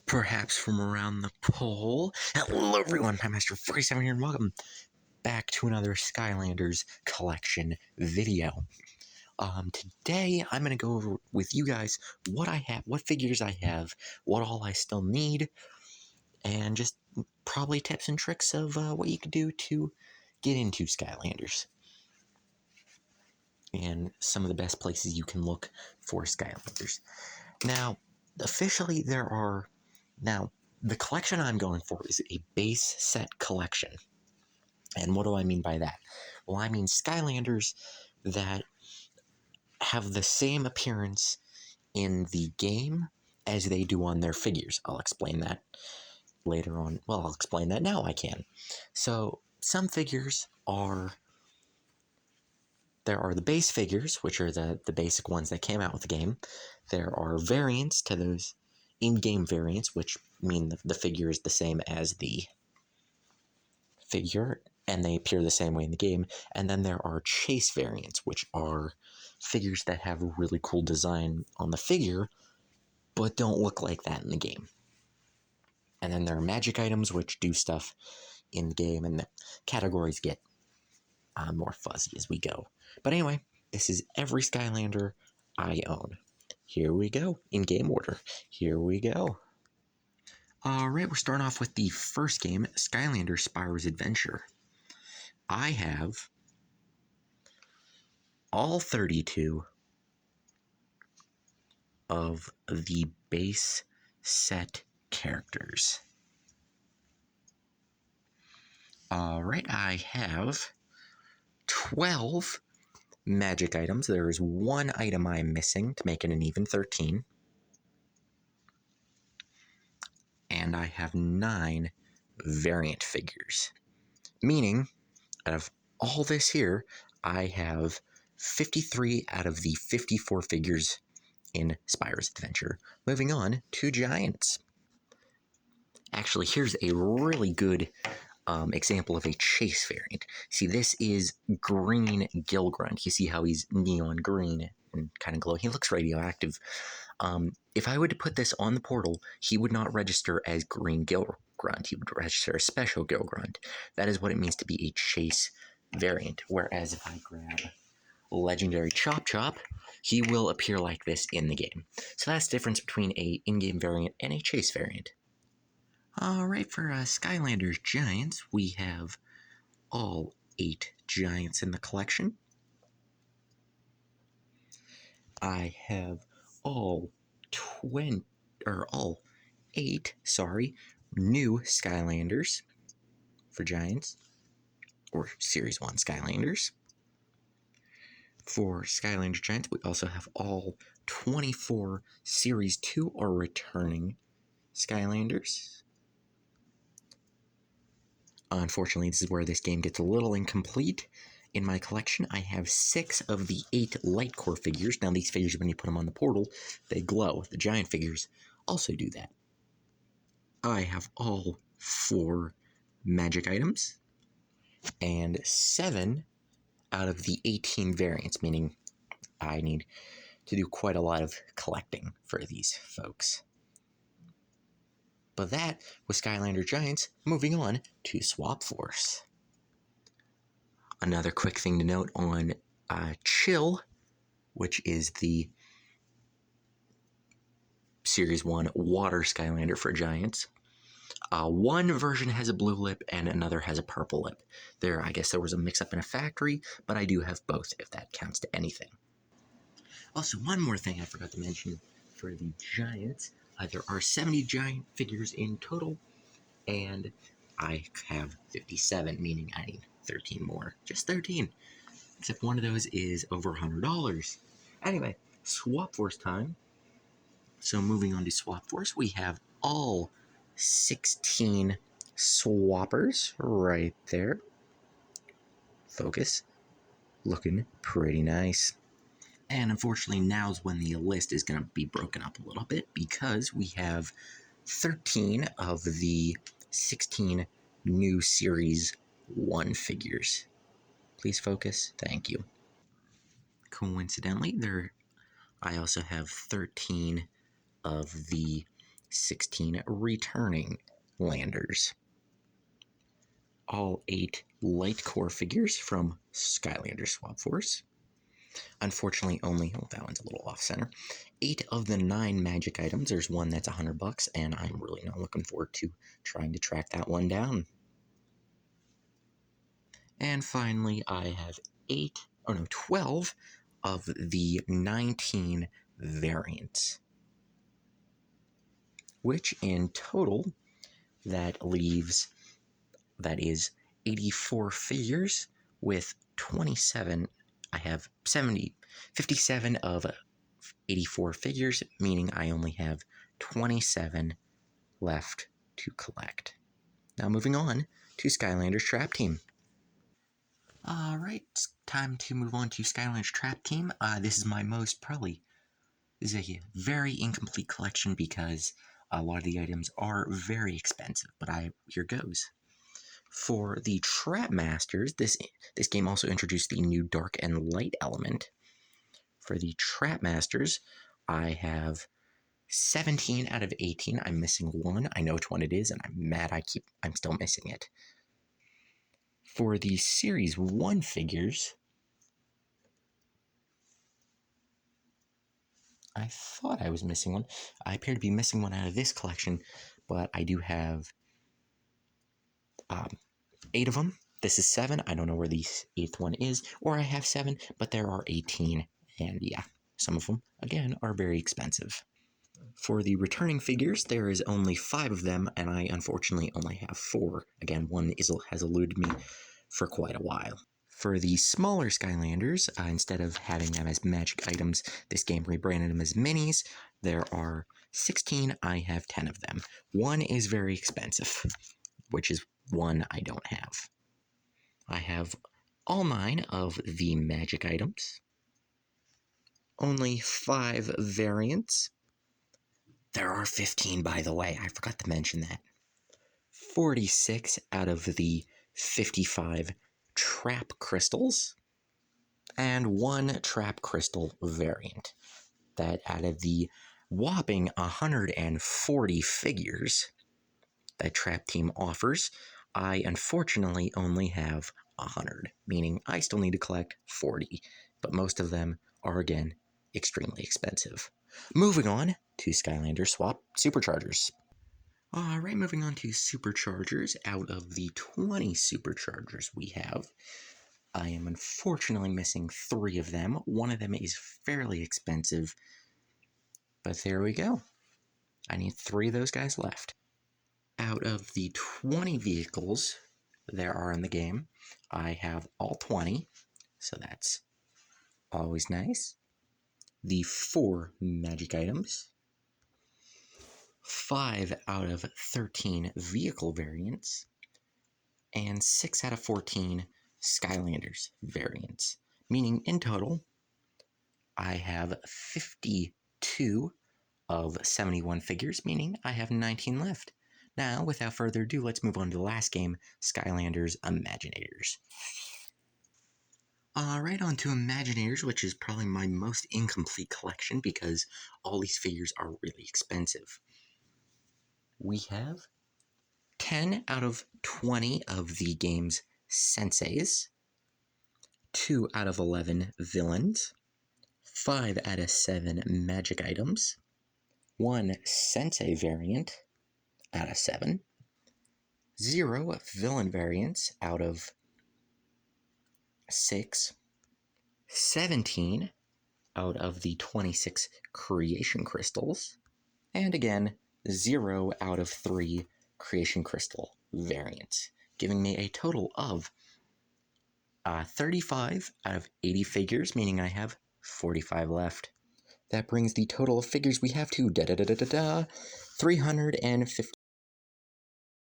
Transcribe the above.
perhaps from around the pole. Hello everyone, I'm Master 47 here and welcome back to another Skylanders Collection video. Today I'm going to go over with you guys what I have, what figures I have, what all I still need, and just probably tips and tricks of what you could do to get into Skylanders. And some of the best places you can look for Skylanders. Now, officially the collection I'm going for is a base set collection. And what do I mean by that? Well, I mean Skylanders that have the same appearance in the game as they do on their figures. I'll explain that later on. Well, I'll explain that now I can. So, some figures are... There are the base figures, which are the basic ones that came out with the game. There are variants to those in-game variants, which mean the figure is the same as the figure, and they appear the same way in the game. And then there are chase variants, which are figures that have a really cool design on the figure, but don't look like that in the game. And then there are magic items, which do stuff in the game, and the categories get more fuzzy as we go. But anyway, this is every Skylander I own. Here we go, in game order. Here we go. Alright, we're starting off with the first game, Skylanders Spyro's Adventure. I have all 32 of the base set characters. Alright, I have 12 magic items. There is one item I'm missing to make it an even 13. And I have 9 variant figures. Meaning, out of all this here, I have 53 out of the 54 figures in Spyro's Adventure. Moving on to Giants. Actually, here's a really good example of a chase variant. See, this is green Gilgrunt. You see how he's neon green and kind of glowing. He looks radioactive. If I were to put this on the portal, he would not register as green Gilgrunt. He would register as special Gilgrunt. That is what it means to be a chase variant. Whereas if I grab legendary Chop Chop, he will appear like this in the game. So that's the difference between a in-game variant and a chase variant. Alright, for Skylanders Giants, we have all 8 Giants in the collection. I have all 8 new Skylanders for Giants, or Series 1 Skylanders. For Skylanders Giants, we also have all 24 Series 2 or returning Skylanders. Unfortunately, this is where this game gets a little incomplete. In my collection, I have 6 of the 8 Light Core figures. Now, these figures, when you put them on the portal, they glow. The giant figures also do that. I have all 4 magic items, and 7 out of the 18 variants, meaning I need to do quite a lot of collecting for these folks. But that was Skylander Giants. Moving on to Swap Force. Another quick thing to note on Chill, which is the Series 1 Water Skylander for Giants. One version has a blue lip and another has a purple lip. I guess there was a mix-up in a factory, but I do have both, if that counts to anything. Also, one more thing I forgot to mention for the Giants. There are 70 giant figures in total, and I have 57, meaning I need 13 more. Just 13. Except one of those is over $100. Anyway, Swap Force time. So moving on to Swap Force, we have all 16 swappers right there. Focus. Looking pretty nice. And unfortunately, now's when the list is going to be broken up a little bit, because we have 13 of the 16 new Series 1 figures. Please focus. Thank you. Coincidentally, I also have 13 of the 16 returning landers. All 8 light core figures from Skylanders Swap Force. Unfortunately, only, that one's a little off center. 8 of the 9 magic items. There's one that's $100, and I'm really not looking forward to trying to track that one down. And finally, I have 12 of the 19 variants, which in total, that is 84 figures with 27. I have 57 of 84 figures, meaning I only have 27 left to collect. Now moving on to Skylanders Trap Team. Alright, it's time to move on to Skylanders Trap Team. This is a very incomplete collection because a lot of the items are very expensive, but here goes. For the Trap Masters, this game also introduced the new Dark and Light element. For the Trap Masters, I have 17 out of 18. I'm missing one. I know which one it is, and I'm mad I'm still missing it. For the Series 1 figures, I thought I was missing one. I appear to be missing one out of this collection, but I do have 8 of them. This is 7. I don't know where the 8th one is, or I have 7, but there are 18, and yeah, some of them, again, are very expensive. For the returning figures, there is only 5 of them, and I unfortunately only have 4. Again, one has eluded me for quite a while. For the smaller Skylanders, instead of having them as magic items, this game rebranded them as minis. There are 16, I have 10 of them. One is very expensive, which is one I don't have. I have all 9 of the magic items. Only 5 variants. There are 15, by the way. I forgot to mention that. 46 out of the 55 trap crystals. And 1 trap crystal variant. That out of the whopping 140 figures that Trap Team offers, I unfortunately only have 100, meaning I still need to collect 40, but most of them are, again, extremely expensive. Moving on to Skylanders Swap Superchargers. Alright, moving on to Superchargers. Out of the 20 Superchargers we have, I am unfortunately missing 3 of them. One of them is fairly expensive, but there we go. I need 3 of those guys left. Out of the 20 vehicles there are in the game, I have all 20, so that's always nice. The 4 magic items, 5 out of 13 vehicle variants, and 6 out of 14 Skylanders variants, meaning in total, I have 52 of 71 figures, meaning I have 19 left. Now, without further ado, let's move on to the last game, Skylanders Imaginators. Alright, on to Imaginators, which is probably my most incomplete collection because all these figures are really expensive. We have 10 out of 20 of the game's senseis, 2 out of 11 villains, 5 out of 7 magic items, 1 sensei variant out of 7, 0 villain variants out of 6, 17 out of the 26 creation crystals, and again, 0 out of 3 creation crystal variants, giving me a total of 35 out of 80 figures, meaning I have 45 left. That brings the total of figures we have to 358